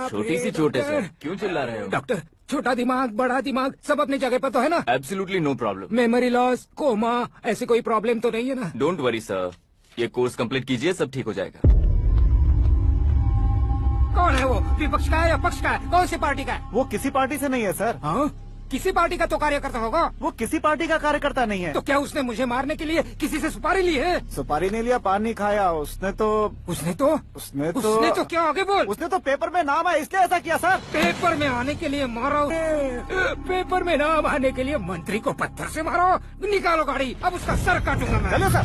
छोटी सी चोट है सर, क्यों चिल्ला रहे हो? डॉक्टर, छोटा दिमाग बड़ा दिमाग सब अपनी जगह पर तो है ना? Absolutely no problem. Memory loss, coma, ऐसी कोई प्रॉब्लम तो नहीं है ना? डोंट वरी सर, ये कोर्स कंप्लीट कीजिए, सब ठीक हो जाएगा। कौन है वो? विपक्ष का है या पक्ष का है? कौन सी पार्टी का है? वो किसी पार्टी से नहीं है सर। हाँ? किसी पार्टी का तो कार्यकर्ता होगा। वो किसी पार्टी का कार्यकर्ता नहीं है। तो क्या उसने मुझे मारने के लिए किसी से सुपारी ली है? सुपारी नहीं लिया, पान नहीं खाया। उसने तो क्या? आगे बोल। उसने तो पेपर में नाम आया इसलिए ऐसा किया सर। पेपर में आने के लिए मारो? पेपर में नाम आने के लिए मंत्री को पत्थर से मारो? निकालो गाड़ी, अब उसका सर काटूंगा मैं। चलो सर।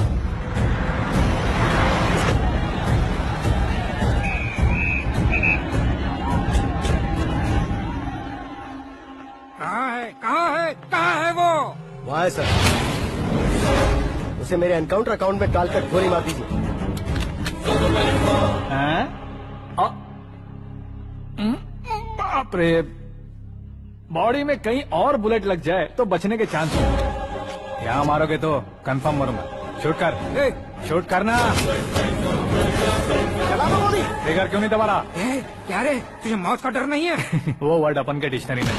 कहाँ है वो? वहाँ है सर। उसे मेरे एनकाउंटर अकाउंट में डालकर गोली मार दीजिए। बाप रे, बॉडी में कहीं और बुलेट लग जाए तो बचने के चांस हैं। यहाँ मारोगे तो कंफर्म मरूंगा। शूट कर, शूट करना। फिगर क्यों नहीं दबा रहा? क्या रे, तुझे मौत का डर नहीं है? वो वर्ड अपन के डिक्शनरी में।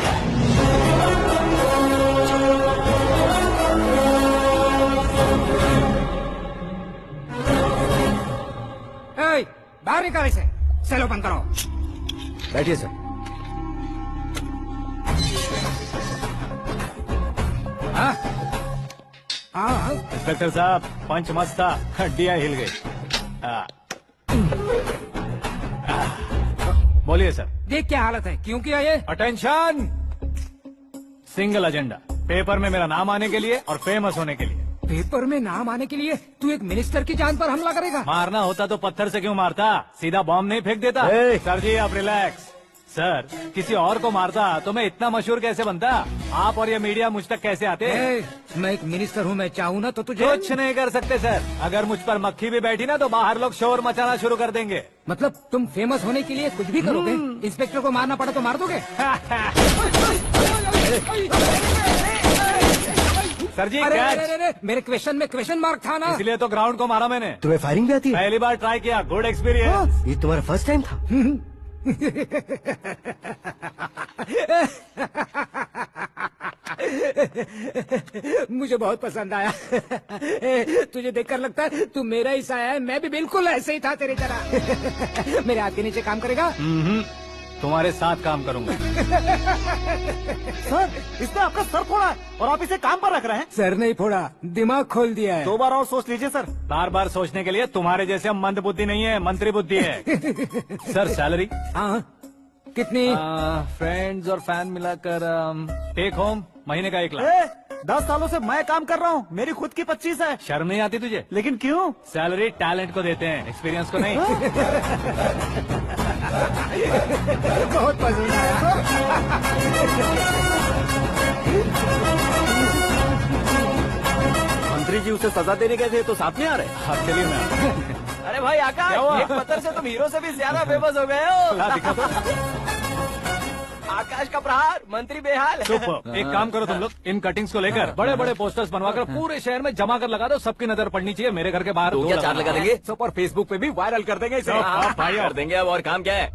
बाहर निकाल इसे, सेल ओपन करो। बैठिए सर। इंस्पेक्टर साहब, पंच मस्त था, हड्डियां हिल गई। बोलिए सर। देख क्या हालत है, क्यों किया ये? अटेंशन, सिंगल एजेंडा, पेपर में मेरा नाम आने के लिए और फेमस होने के लिए। पेपर में नाम आने के लिए तू एक मिनिस्टर की जान पर हमला करेगा? मारना होता तो पत्थर से क्यों मारता, सीधा बॉम्ब नहीं फेंक देता। सर जी आप रिलैक्स। सर, किसी और को मारता तो मैं इतना मशहूर कैसे बनता? आप और ये मीडिया मुझ तक कैसे आते? मैं एक मिनिस्टर हूँ, मैं चाहूँ ना तो तुझे कुछ नहीं कर सकते सर। अगर मुझ पर मक्खी भी बैठी ना तो बाहर लोग शोर मचाना शुरू कर देंगे। मतलब तुम फेमस होने के लिए कुछ भी करोगे? इंस्पेक्टर को मारना पड़ा तो मार दोगे? सर जी अरे, मेरे क्वेश्चन में क्वेश्चन मार्क था ना, इसलिए तो ग्राउंड को मारा मैंने। तुम्हें फायरिंग भी आती है? पहली बार ट्राई किया, गुड एक्सपीरियंस। ये तुम्हारा फर्स्ट टाइम था? मुझे बहुत पसंद आया। तुझे देखकर लगता है तू मेरा ही साया है। मैं भी बिल्कुल ऐसे ही था तेरी तरह। मेरे हाथ के नीचे काम करेगा? तुम्हारे साथ काम करूंगा। सर, इसने आपका सर फोड़ा है और आप इसे काम पर रख रहे हैं? सर नहीं फोड़ा, दिमाग खोल दिया है। 2 बार और सोच लीजिए सर। बार बार सोचने के लिए तुम्हारे जैसे मंद बुद्धि नहीं है, मंत्री बुद्धि है। Sir salary? हाँ, कितनी? फ्रेंड्स और फैन मिलाकर टेक होम महीने का 1 लाख। 10 सालों से मैं काम कर रहा हूँ, मेरी खुद की 25 है। शर्म नहीं आती तुझे? लेकिन क्यों? सैलरी टैलेंट को देते हैं, एक्सपीरियंस को नहीं। बहुत पसंद आया। मंत्री जी उसे सजा देने गए थे तो साथ में आ रहे? हाँ चलिए मैं। अरे भाई आकाश, एक पत्थर से तुम हीरो से भी ज्यादा फेमस हो गए हो। आकाश का प्रहार, मंत्री बेहाल। सुपर। एक काम करो तुम लोग, इन कटिंग्स को लेकर बड़े बड़े पोस्टर्स बनवाकर पूरे शहर में जमा कर लगा दो। सबकी नजर पड़नी चाहिए। मेरे घर के बाहर तो क्या 4 लगा देंगे? सब और फेसबुक पे भी वायरल कर देंगे इसे। भाई कर देंगे। अब और काम क्या है?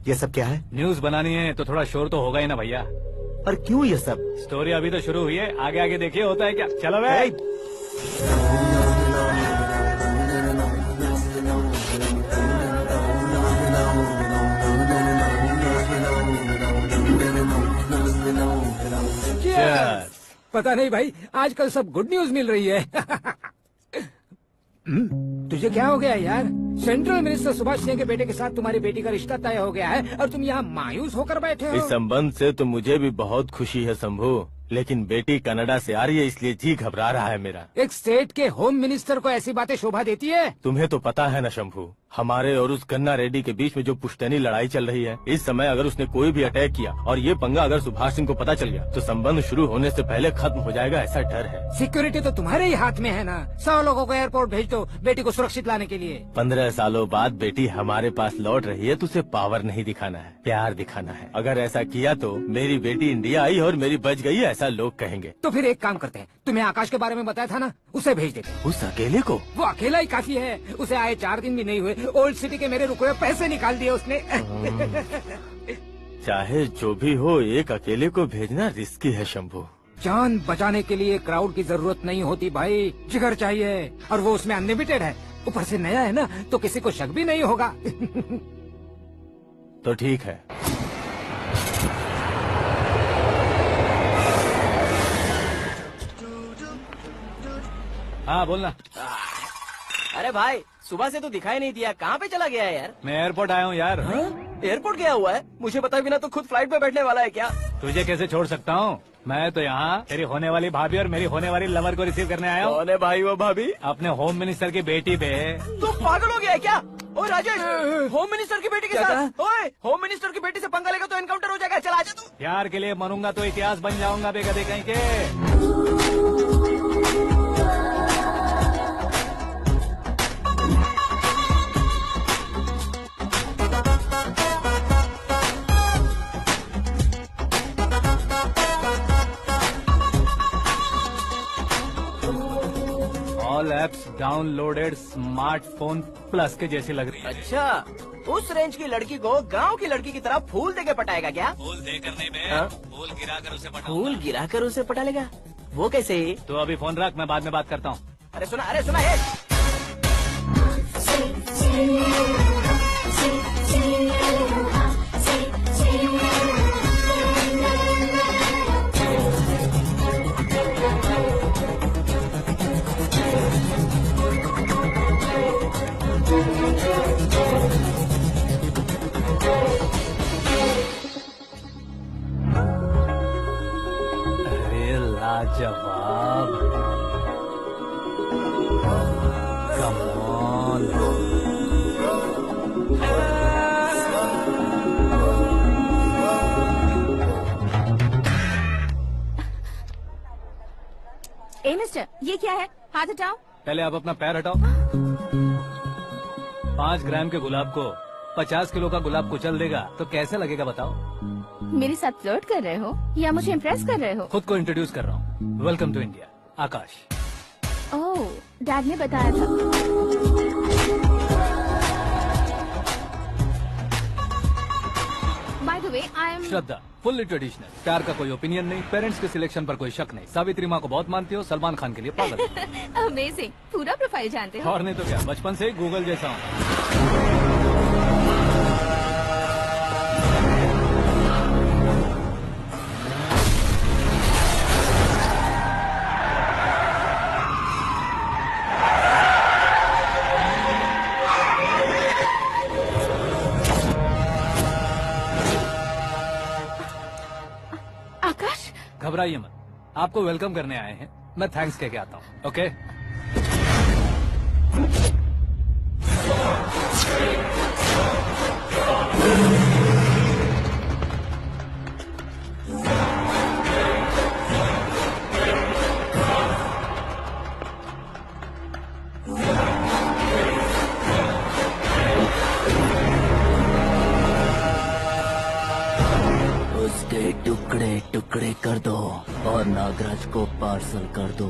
ये सब क्या है? न्यूज बनानी है तो थोड़ा शोर तो होगा ही ना भैया। पर क्यों ये सब? स्टोरी अभी तो शुरू हुई है, आगे आगे देखिए होता है क्या। चलो भाई। पता नहीं भाई, आजकल सब गुड न्यूज मिल रही है। तुझे क्या हो गया यार? सेंट्रल मिनिस्टर सुभाष सिंह के बेटे के साथ तुम्हारी बेटी का रिश्ता तय हो गया है और तुम यहाँ मायूस होकर बैठे हो। इस संबंध से तो मुझे भी बहुत खुशी है शंभू, लेकिन बेटी कनाडा से आ रही है इसलिए जी घबरा रहा है मेरा। एक स्टेट के होम मिनिस्टर को ऐसी बातें शोभा देती है? तुम्हें तो पता है ना शंभू, हमारे और उस गन्ना रेड्डी के बीच में जो पुश्तैनी लड़ाई चल रही है, इस समय अगर उसने कोई भी अटैक किया और ये पंगा अगर सुभाष सिंह को पता चल गया तो संबंध शुरू होने से पहले खत्म हो जाएगा, ऐसा डर है। सिक्योरिटी तो तुम्हारे ही हाथ में है ना। 100 लोगों को एयरपोर्ट भेज दो बेटी को सुरक्षित लाने के लिए। 15 सालों बाद बेटी हमारे पास लौट रही है तो उसे पावर नहीं दिखाना है, प्यार दिखाना है। अगर ऐसा किया तो मेरी बेटी इंडिया आई और मेरी बच गई, ऐसा लोग कहेंगे। तो फिर एक काम करते हैं, तुम्हें आकाश के बारे में बताया था ना, उसे भेज देते। उस अकेले को? वो अकेला ही काफी है। उसे आए 4 दिन भी नहीं हुए, ओल्ड सिटी के मेरे रुके हुए पैसे निकाल दिए उसने। चाहे जो भी हो, एक अकेले को भेजना रिस्की है शंभू। जान बचाने के लिए क्राउड की जरूरत नहीं होती भाई, जिगर चाहिए, और वो उसमें अनलिमिटेड है। ऊपर से नया है ना, तो किसी को शक भी नहीं होगा। तो ठीक है। हाँ बोलना। अरे भाई, सुबह से तो दिखाई नहीं दिया, कहाँ पे चला गया है यार? मैं एयरपोर्ट आया हूँ यार। एयरपोर्ट गया हुआ है? मुझे बताए बिना तो खुद फ्लाइट पे बैठने वाला है क्या? तुझे कैसे छोड़ सकता हूँ? मैं तो यहाँ तेरी होने वाली भाभी और मेरी होने वाली लवर को रिसीव करने आया हूँ। कौन है भाई वो भाभी? अपने होम मिनिस्टर की बेटी पे। तू पागल हो गया है क्या? ओए राजेश, होम मिनिस्टर की बेटी के क्या साथ? ओए, होम मिनिस्टर की बेटी से पंगा लेगा तो एनकाउंटर हो जाएगा। चल आजा तू। प्यार के लिए मरूंगा तो इतिहास बन जाऊंगा बेगदे कहीं के। All apps downloaded smartphone plus के जैसी लग रही है। अच्छा, उस रेंज की लड़की को गांव की लड़की की तरह फूल देके पटाएगा क्या? फूल देकर नहीं बे, हाँ? फूल गिरा कर उसे पटा। फूल गिरा कर उसे पटा लेगा? वो कैसे? तो अभी फोन रख, मैं बाद में बात करता हूँ। अरे सुना है। अरे लाजवाब, कम ऑन। ए मिस्टर, ये क्या है? हाथ हटाओ। पहले आप अपना पैर हटाओ। 5 ग्राम के गुलाब को 50 किलो का गुलाब कुचल देगा तो कैसे लगेगा बताओ? मेरे साथ फ्लर्ट कर रहे हो या मुझे इम्प्रेस कर रहे हो? खुद को इंट्रोड्यूस कर रहा हूँ। Welcome to India, Akash. Oh, dad ने बताया था। By the way, I am Shraddha, fully traditional. प्यार का कोई ओपिनियन नहीं, पेरेंट्स के सिलेक्शन पर कोई शक नहीं। सावित्री माँ को बहुत मानती हो, सलमान खान के लिए पागल हो। अमेजिंग, पूरा प्रोफाइल जानते हो। और नहीं तो क्या, बचपन से ही गूगल जैसा हूँ। आकाश, घबराइए मत, आपको वेलकम करने आए हैं। मैं थैंक्स कह के आता हूँ। ओके? उसके टुकड़े टुकड़े कर दो और नागराज को पार्सल कर दो।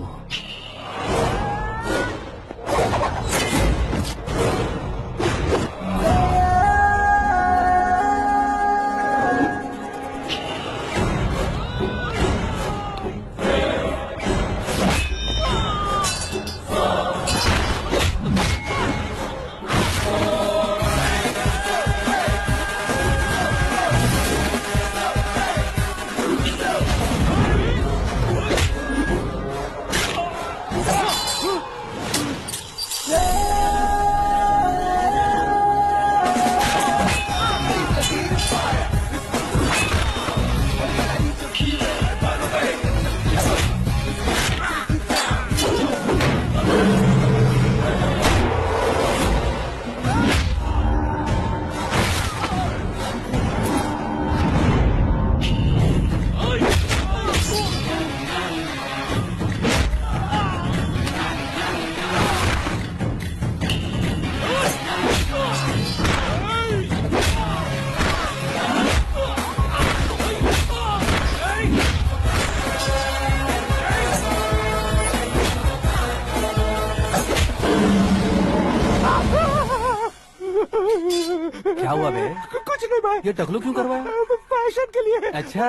क्या हुआ बे? कुछ नहीं भाई, ये टकलू क्यों करवाया? फैशन के लिए। अच्छा,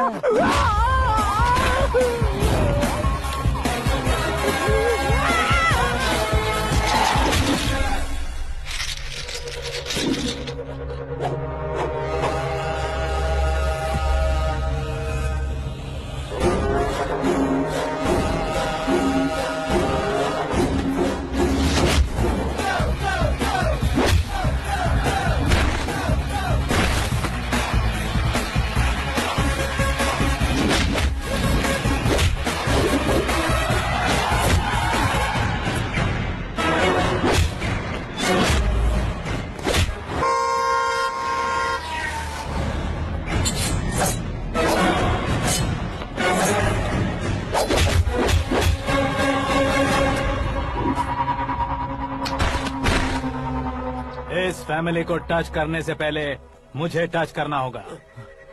इस फैमिली को टच करने से पहले मुझे टच करना होगा,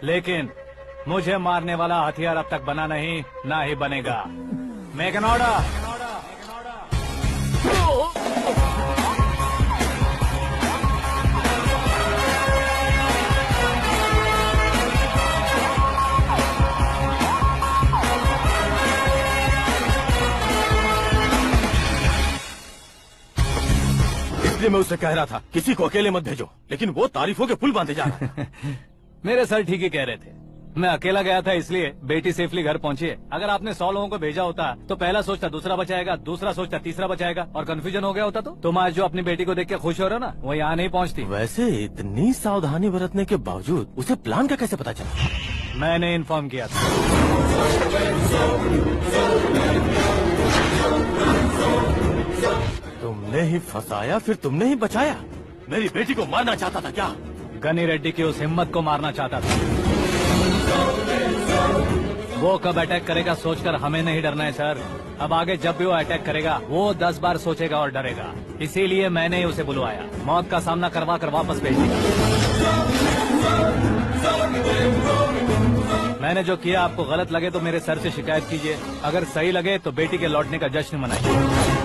लेकिन मुझे मारने वाला हथियार अब तक बना नहीं, ना ही बनेगा। Make an order. इसलिए मैं उससे कह रहा था किसी को अकेले मत भेजो, लेकिन वो तारीफों के पुल बांधे जा रहा है। मेरे सर ठीक ही कह रहे थे। मैं अकेला गया था इसलिए बेटी सेफली घर पहुंची है। अगर आपने 100 लोगों को भेजा होता तो पहला सोचता दूसरा बचाएगा, दूसरा सोचता तीसरा बचाएगा, और कंफ्यूजन हो गया होता। तो तुम आज जो अपनी बेटी को देख के खुश हो रहे हो ना, वो यहाँ नहीं पहुँचती। वैसे इतनी सावधानी बरतने के बावजूद उसे प्लान का कैसे पता चला? मैंने इन्फॉर्म किया था। तुमने ही फंसाया, फिर तुमने ही बचाया। मेरी बेटी को मारना चाहता था क्या? गनी रेड्डी की उस हिम्मत को मारना चाहता था। वो कब अटैक करेगा सोचकर हमें नहीं डरना है सर। अब आगे जब भी वो अटैक करेगा वो 10 बार सोचेगा और डरेगा। इसीलिए मैंने ही उसे बुलवाया। मौत का सामना करवा कर वापस भेज दिया। मैंने जो किया आपको गलत लगे तो मेरे सर से शिकायत कीजिए, अगर सही लगे तो बेटी के लौटने का जश्न मनाइए।